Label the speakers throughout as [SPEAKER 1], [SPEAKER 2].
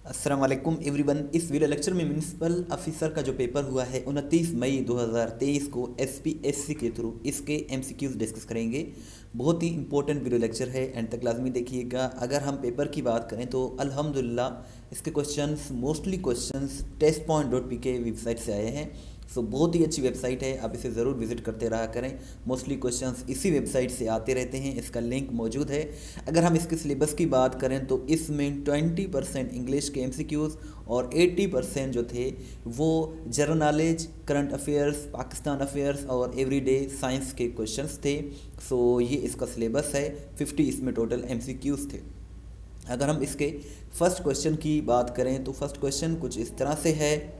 [SPEAKER 1] अस्सलाम वालेकुम एवरीवन। इस वीडियो लेक्चर में म्यूनिसिपल ऑफिसर का जो पेपर हुआ है 29 मई 2023 को एसपीएससी के थ्रू इसके एमसीक्यूज डिस्कस करेंगे। बहुत ही इंपॉर्टेंट वीडियो लेक्चर है, एंड तक लाजमी देखिएगा। अगर हम पेपर की बात करें तो अल्हम्दुलिल्लाह इसके questions mostly questions test.pk website से आए हैं। सो बहुत ही अच्छी वेबसाइट है, आप इसे ज़रूर विजिट करते रहा करें। मोस्टली क्वेश्चंस इसी वेबसाइट से आते रहते हैं, इसका लिंक मौजूद है। अगर हम इसके सिलेबस की बात करें तो इसमें 20% इंग्लिश के एमसीक्यूज़ और 80% जो थे वो general knowledge, current affairs, Pakistan affairs और एवरीडे साइंस के क्वेश्चंस थे। सो ये इसका सिलेबस है। 50 इसमें टोटल एमसीक्यूज़ थे। अगर हम इसके फर्स्ट क्वेश्चन की बात करें तो फर्स्ट क्वेश्चन कुछ इस तरह से है।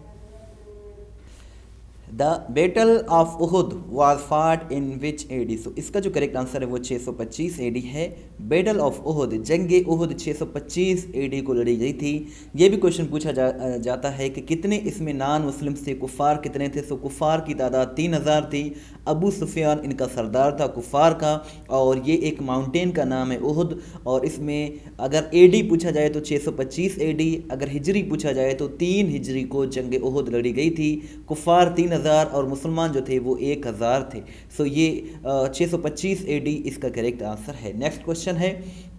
[SPEAKER 1] द बैटल ऑफ उहुद वाज फाट इन विच एडी। सो इसका जो करेक्ट आंसर है वो 625 एडी है। बैटल ऑफ उहुद, जंग उहुद 625 एडी को लड़ी गई थी। ये भी क्वेश्चन पूछा जाता है कि कितने इसमें नॉन मुस्लिम थे, कुफ़ार कितने थे। सो कुफ़ार की तादाद 3000 थी। अबू सुफियान इनका सरदार था कुफ़ार का, और ये एक माउंटेन का नाम है उहुद। और इसमें अगर एडी पूछा जाए तो 625 एडी, अगर हिजरी पूछा जाए तो 3 हिजरी को जंग उहुद लड़ी गई थी। कुफ़ार 3000 और मुसलमान जो थे वो 1000 थे। सो ये 625 एडी इसका करेक्ट आंसर है। नेक्स्ट क्वेश्चन है,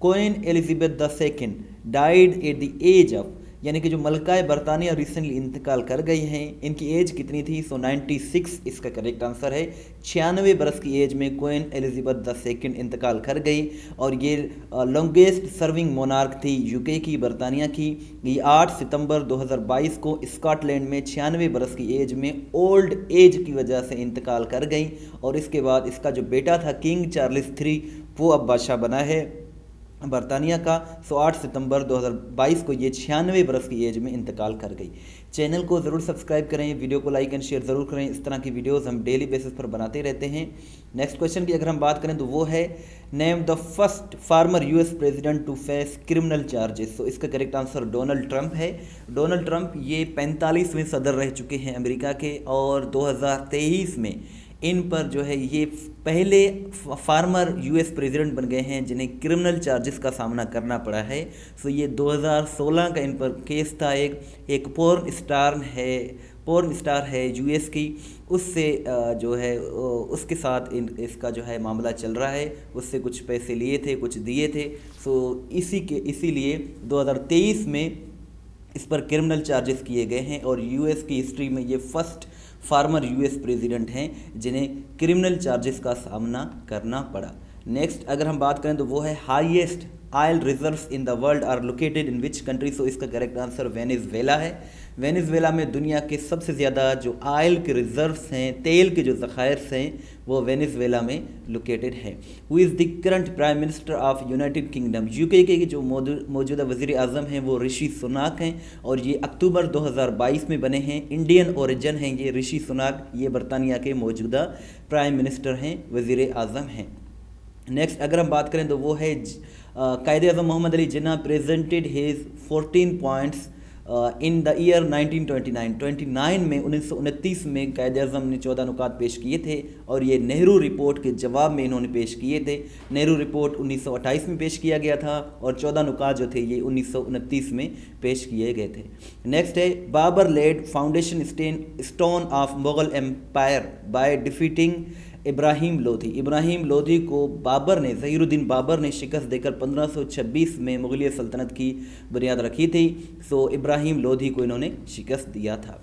[SPEAKER 1] Queen Elizabeth the second died at the age of, यानी कि जो मलकाए बरतानिया रिसेंटली इंतकाल कर गई हैं, इनकी एज कितनी थी। सो 96 इसका करेक्ट आंसर है। 96 बरस की एज में क्वीन एलिजाबेथ द सेकंड इंतकाल कर गई, और ये लॉन्गेस्ट सर्विंग मोनार्क थी यूके की, बरतानिया की। ये 8 सितंबर 2022 को स्कॉटलैंड में 96 बरस की एज में ओल्ड एज की वजह से इंतकाल कर गई। और इसके बाद इसका जो बेटा था किंग चार्ल्स III, वो अब बादशाह बना है बरतानिया का। सो 8 सितंबर 2022 को ये 96 बरस की एज में इंतकाल कर गई। चैनल को ज़रूर सब्सक्राइब करें, वीडियो को लाइक एंड शेयर ज़रूर करें। इस तरह की वीडियोस हम डेली बेसिस पर बनाते रहते हैं। नेक्स्ट क्वेश्चन की अगर हम बात करें तो वो है, name the first former US president to face criminal charges. So इसका करेक्ट आंसर डोनाल्ड ट्रंप है। डोनाल्ड ट्रंप ये 45वें सदर रह चुके हैं अमेरिका के, और 2023 में इन पर जो है ये पहले फार्मर यूएस प्रेसिडेंट बन गए हैं जिन्हें क्रिमिनल चार्जेस का सामना करना पड़ा है। सो ये 2016 का इन पर केस था। एक पोर्न स्टार है यूएस की, उससे जो है उसके साथ इसका जो है मामला चल रहा है। उससे कुछ पैसे लिए थे, कुछ दिए थे। सो इसीलिए 2023 में इस पर क्रिमिनल चार्जेस किए गए हैं, और यूएस की हिस्ट्री में ये फर्स्ट फार्मर यूएस प्रेसिडेंट हैं जिन्हें क्रिमिनल चार्जेस का सामना करना पड़ा। नेक्स्ट अगर हम बात करें तो वो है, highest oil reserves in the world are located in which country. So इसका करेक्ट आंसर वेनेजुएला है। वेनेजुएला में दुनिया के सबसे ज़्यादा जो ऑयल के रिजर्व्स हैं, तेल के जो ज़खायर हैं, वो वेनेजुएला में लोकेटेड है। Who is the current prime minister of United kingdom. UK के जो मौजूदा वज़ीर आज़म हैं वो ऋषि सुनाक हैं, और ये अक्टूबर 2022 में बने हैं। इंडियन ओरिजिन हैं ये ऋषि सुनाक, ये बरतानिया के मौजूदा प्राइम मिनिस्टर हैं, वज़ीर आज़म हैं। नेक्स्ट अगर हम बात करें तो वो है, Quaid-e-Azam Mohammad Ali Jinnah presented his 14 points in the year 1929 में 1929 में कायदे आज़म ने 14 नुकात पेश किए थे, और ये नेहरू रिपोर्ट के जवाब में इन्होंने पेश किए थे। नेहरू रिपोर्ट 1928 में पेश किया गया था, और 14 नुकात जो थे ये 1929 में पेश किए गए थे। नेक्स्ट है, Babur laid foundation stone of Mughal empire by defeating Ibrahim Lodi. Ibrahim Lodi को ज़हीरुद्दीन बाबर ने शिकस्त देकर 1526 में मुगलिया सल्तनत की बुनियाद रखी थी। सो इब्राहिम लोधी को इन्होंने शिकस्त दिया था।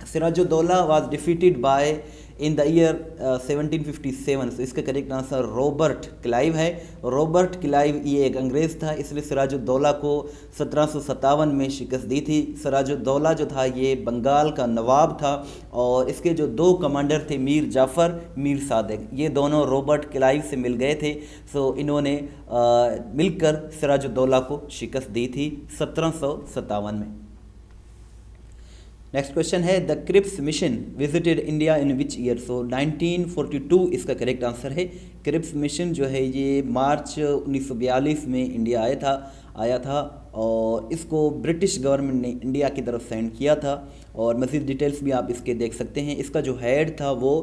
[SPEAKER 1] Sirajuddaula was defeated by in the year 1757। So इसका करेक्ट आंसर रॉबर्ट क्लाइव है। रॉबर्ट क्लाइव ये एक अंग्रेज़ था, इसलिए सिराजुद्दौला को 1757 में शिकस्त दी थी। सिराजुद्दौला जो था ये बंगाल का नवाब था, और इसके जो 2 कमांडर थे, मीर जाफ़र, मीर सादिक, ये दोनों रॉबर्ट क्लाइव से मिल गए थे। सो इन्होंने मिलकर सिराजुद्दौला को शिकस्त दी थी 1757 में। नेक्स्ट क्वेश्चन है, the Cripps mission visited India in which year. So 1942 इसका करेक्ट आंसर है। क्रिप्स मिशन जो है ये मार्च 1942 में इंडिया आया था, और इसको ब्रिटिश गवर्नमेंट ने इंडिया की तरफ सेंड किया था। और मज़ीद डिटेल्स भी आप इसके देख सकते हैं। इसका जो हेड था वो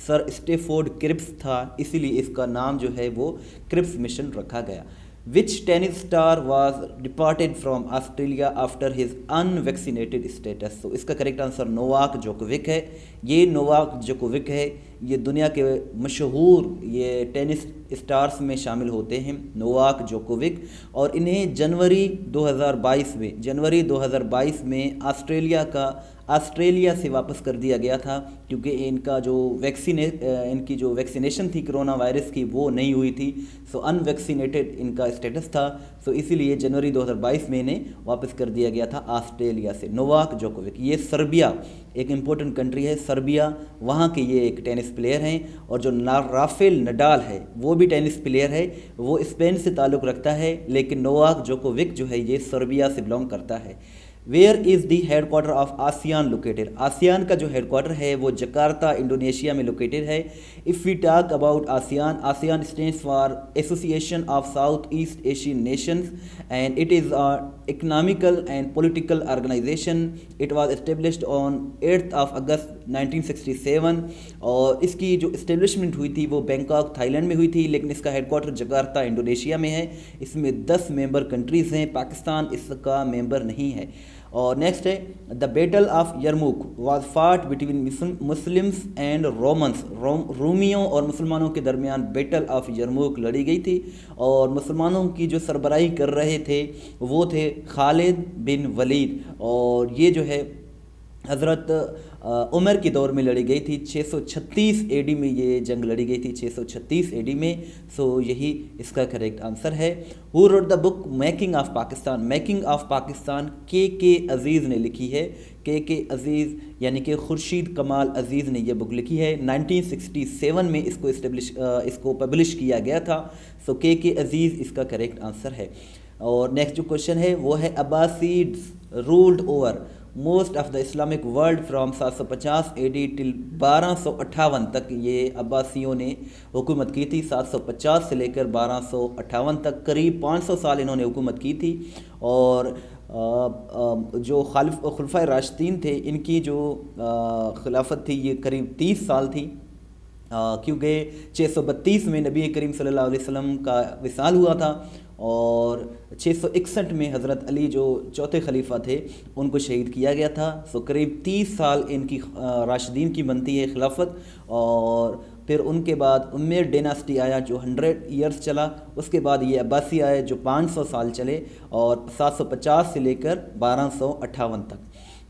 [SPEAKER 1] सर स्टेफोर्ड क्रिप्स था, इसीलिए इसका नाम जो है वो क्रिप्स मिशन रखा गया। Which tennis star was departed from Australia after his unvaccinated status? तो इसका करेक्ट आंसर नोवाक जोकोविक है। ये नोवाक जोकोविक है, ये दुनिया के मशहूर ये टेनिस स्टार्स में शामिल होते हैं, नोवाक जोकोविक। और इन्हें जनवरी 2022 में ऑस्ट्रेलिया से वापस कर दिया गया था, क्योंकि इनका जो इनकी जो वैक्सीनेशन थी कोरोना वायरस की वो नहीं हुई थी। सो अनवैक्सीनेटेड इनका स्टेटस था, सो इसीलिए जनवरी 2022 में इन्हें वापस कर दिया गया था ऑस्ट्रेलिया से। नोवाक जोकोविक, ये सर्बिया एक इम्पोर्टेंट कंट्री है, सर्बिया, वहाँ के ये एक टेनिस प्लेयर हैं। और जो राफेल नडाल है वो भी टेनिस प्लेयर है, वो स्पेन से ताल्लुक़ रखता है, लेकिन नोवाक जोकोविक जो है ये सर्बिया से बिलोंग करता है। Where is the headquarter of ASEAN located? ASEAN का जो हेडक्वार्टर है वो जकार्ता इंडोनेशिया में लोकेटेड है। If we talk about ASEAN, ASEAN stands for Association of South East Asian Nations and it is economical and political organisation. It was established on 8 August 1967 और इसकी जो establishment हुई थी वो बैंकॉक थाईलैंड में हुई थी, लेकिन इसका हेडक्वार्टर जकार्ता इंडोनेशिया में है। इसमें 10 मेंबर कंट्रीज़ हैं, पाकिस्तान इसका मेंबर नहीं है। और नेक्स्ट है द बैटल ऑफ यरमुक वाज फाट बिटवीन मुस्लिम्स एंड रोमन्स। रोमियों और मुसलमानों के दरमियान बैटल ऑफ यरमुक लड़ी गई थी, और मुसलमानों की जो सरबराही कर रहे थे वो थे खालिद बिन वलीद, और ये जो है हज़रत उमर के दौर में लड़ी गई थी। 636 एडी में ये जंग लड़ी गई थी, 636 एडी में। सो यही इसका करेक्ट आंसर है। Who wrote the book making of Pakistan? Making of Pakistan के अज़ीज़ ने लिखी है। के अज़ीज़ यानी कि खुर्शीद कमाल अज़ीज़ ने यह बुक लिखी है। 1967 में इसको पब्लिश किया गया था। सो के अज़ीज़ इसका करेक्ट आंसर है। और नेक्स्ट जो क्वेश्चन है वो है Abbasids ruled over most of the Islamic world from 750 AD till 1258 तक। ये अब्बासियों ने हुकूमत की थी, 750 से लेकर 1258 तक, करीब 500 साल इन्होंने हुकूमत की थी। और जो खुलफाए राशिदीन थे इनकी जो खिलाफत थी ये करीब 30 साल थी, क्योंकि 632 में नबी करीम सल्लल्लाहु अलैहि वसल्लम का विसाल हुआ था, और 661 में हज़रत अली जो चौथे खलीफा थे उनको शहीद किया गया था। सो करीब 30 साल इनकी राशिदीन की बनती है खिलाफत। और फिर उनके बाद उमैय्यद डायनास्टी आया जो 100 ईयर्स चला। उसके बाद ये अब्बासी आए जो 500 साल चले, और 750 से लेकर 1258 तक।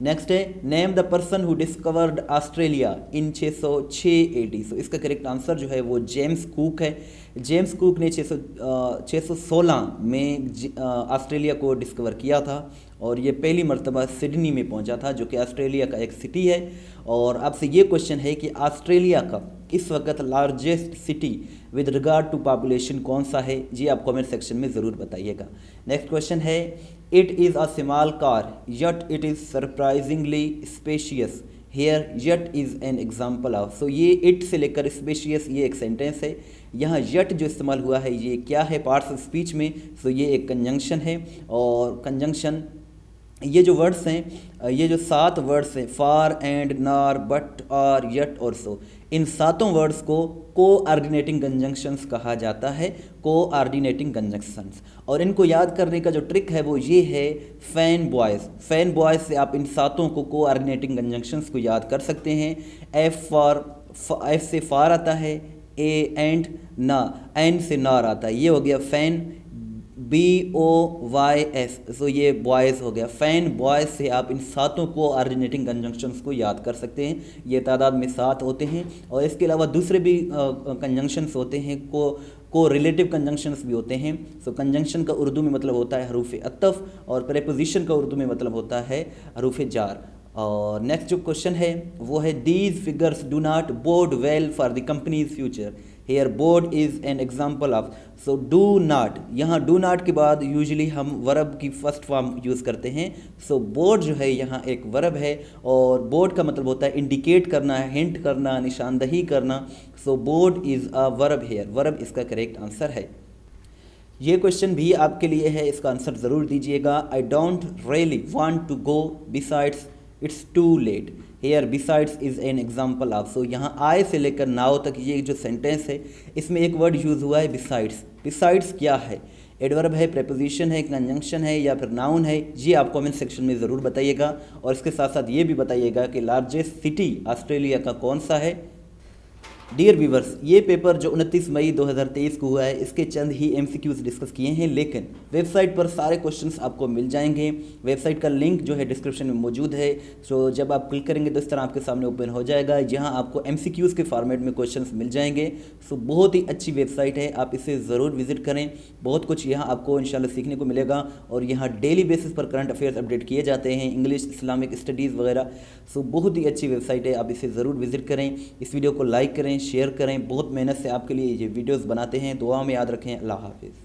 [SPEAKER 1] नेक्स्ट है name the person who discovered Australia in 606 AD. So इसका करेक्ट आंसर जो है वो जेम्स कुक है। जेम्स कुक ने 616 में ऑस्ट्रेलिया को डिस्कवर किया था, और ये पहली मरतबा सिडनी में पहुंचा था जो कि ऑस्ट्रेलिया का एक सिटी है। और आपसे ये क्वेश्चन है कि ऑस्ट्रेलिया का इस वक्त largest city with regard to population कौन सा है? जी आप कमेंट सेक्शन में ज़रूर बताइएगा। नेक्स्ट क्वेश्चन है it is a small car yet it is surprisingly spacious here yet is an example of. So ये इट से लेकर स्पेशियस ये एक सेंटेंस है। यहाँ यट जो इस्तेमाल हुआ है ये क्या है पार्ट्स ऑफ स्पीच में? सो ये एक कंजंक्शन है, और कंजंक्शन ये जो वर्ड्स हैं, ये जो 7 वर्ड्स हैं फार एंड नार बट और यट और सो, इन 7 वर्ड्स को कोऑर्डिनेटिंग कंजंक्शंस कहा जाता है, कोऑर्डिनेटिंग कंजंक्शंस। और इनको याद करने का जो ट्रिक है वो ये है फैन बॉयज़। फैन बॉयज़ से आप इन 7 को कोऑर्डिनेटिंग कंजंक्शंस को याद कर सकते हैं। एफ से फार आता है, ए एंड ना, एंड से नार आता है, ये हो गया फैन, BOYS। सो ये बॉयज़ हो गया। फैन बॉयज़ से आप इन 7 को ऑर्डिनेटिंग कंजंक्शंस को याद कर सकते हैं। ये तादाद में 7 होते हैं, और इसके अलावा दूसरे भी कंजंक्शंस होते हैं, को रिलेटिव कंजंक्शंस भी होते हैं। सो कंजंक्शन का उर्दू में मतलब होता है हरूफ अतफ, और प्रेपोजिशन का उर्दू में मतलब होता है हरूफ जार। और नेक्स्ट जो क्वेश्चन है वो है these figures do not bode well for the company's future. Here bode is an example of. So do not, यहाँ डू नॉट के बाद यूजुअली हम वर्ब की फर्स्ट फॉर्म यूज़ करते हैं। सो बोर्ड जो है यहाँ एक वर्ब है, और बोर्ड का मतलब होता है इंडिकेट करना, हिंट करना, निशानदही करना। So board is a verb here, verb इसका करेक्ट आंसर है। ये क्वेश्चन भी आपके लिए है, इसका आंसर ज़रूर दीजिएगा। I don't really want to go besides it's too late. Here besides is an example of. So यहाँ आय से लेकर नाउ तक ये जो सेंटेंस है इसमें एक वर्ड यूज़ हुआ है बिसाइड्स। बिसाइड्स क्या है? एडवर्ब है, प्रेपोजिशन है, कंजंक्शन है या फिर नाउन है, ये आप कमेंट सेक्शन में ज़रूर बताइएगा। और इसके साथ साथ ये भी बताइएगा कि लार्जेस्ट सिटी ऑस्ट्रेलिया का कौन सा है। डियर व्यूवर्स, ये पेपर जो 29 मई 2023 को हुआ है, इसके चंद ही एमसीक्यूज डिस्कस किए हैं, लेकिन वेबसाइट पर सारे क्वेश्चंस आपको मिल जाएंगे। वेबसाइट का लिंक जो है डिस्क्रिप्शन में मौजूद है। सो जब आप क्लिक करेंगे तो इस तरह आपके सामने ओपन हो जाएगा, जहां आपको एमसीक्यूज के फॉर्मेट में क्वेश्चंस मिल जाएंगे। सो बहुत ही अच्छी वेबसाइट है, आप इसे ज़रूर विजिट करें। बहुत कुछ यहाँ आपको इंशाल्लाह सीखने को मिलेगा और यहाँ डेली बेसिस पर करंट अफेयर्स अपडेट किए जाते हैं, इंग्लिश, इस्लामिक स्टडीज़ वगैरह। सो बहुत ही अच्छी वेबसाइट है, आप इसे ज़रूर विजिट करें। इस वीडियो को लाइक करें, शेयर करें। बहुत मेहनत से आपके लिए ये वीडियोस बनाते हैं। दुआ में याद रखें। अल्लाह हाफिज़।